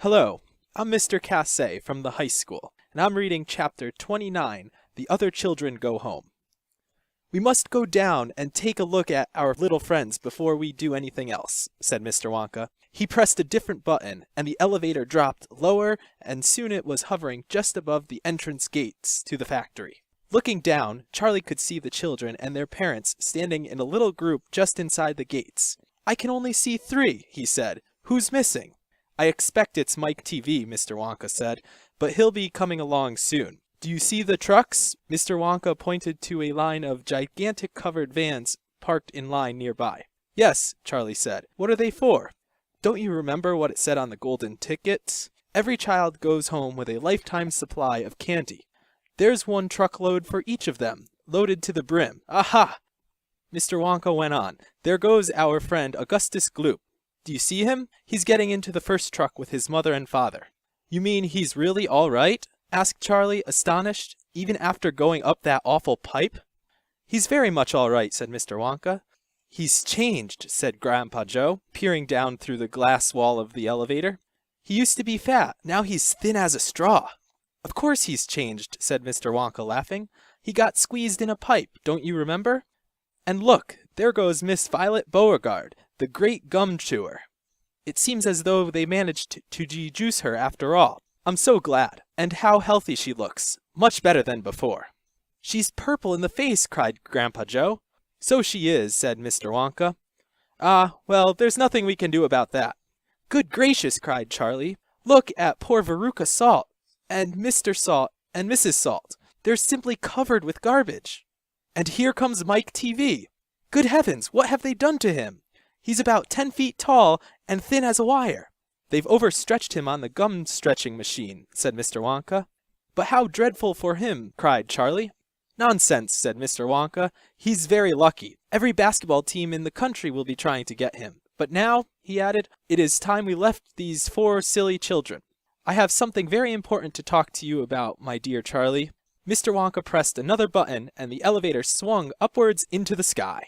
Hello, I'm Mr. Kassay from the high school, and I'm reading Chapter 29, The Other Children Go Home. We must go down and take a look at our little friends before we do anything else, said Mr. Wonka. He pressed a different button, and the elevator dropped lower, and soon it was hovering just above the entrance gates to the factory. Looking down, Charlie could see the children and their parents standing in a little group just inside the gates. I can only see 3, he said. Who's missing? I expect it's Mike TV, Mr. Wonka said, but he'll be coming along soon. Do you see the trucks? Mr. Wonka pointed to a line of gigantic covered vans parked in line nearby. Yes, Charlie said. What are they for? Don't you remember what it said on the golden tickets? Every child goes home with a lifetime supply of candy. There's 1 truckload for each of them, loaded to the brim. Aha! Mr. Wonka went on. There goes our friend Augustus Gloop. Do you see him? He's getting into the first truck with his mother and father. You mean he's really all right? Asked Charlie, astonished, even after going up that awful pipe. He's very much all right, said Mr. Wonka. He's changed, said Grandpa Joe, peering down through the glass wall of the elevator. He used to be fat, now he's thin as a straw. Of course he's changed, said Mr. Wonka, laughing. He got squeezed in a pipe, don't you remember? And look, there goes Miss Violet Beauregard, the great gum chewer. It seems as though they managed to de-juice her after all. I'm so glad. And how healthy she looks. Much better than before. She's purple in the face, cried Grandpa Joe. So she is, said Mr. Wonka. Ah, well, there's nothing we can do about that. Good gracious, cried Charlie. Look at poor Veruca Salt, and Mr. Salt, and Mrs. Salt. They're simply covered with garbage. And here comes Mike TV. Good heavens, what have they done to him? He's about 10 feet tall and thin as a wire. They've overstretched him on the gum stretching machine, said Mr. Wonka. But how dreadful for him, cried Charlie. Nonsense, said Mr. Wonka. He's very lucky. Every basketball team in the country will be trying to get him. But now, he added, it is time we left these 4 silly children. I have something very important to talk to you about, my dear Charlie. Mr. Wonka pressed another button, and the elevator swung upwards into the sky.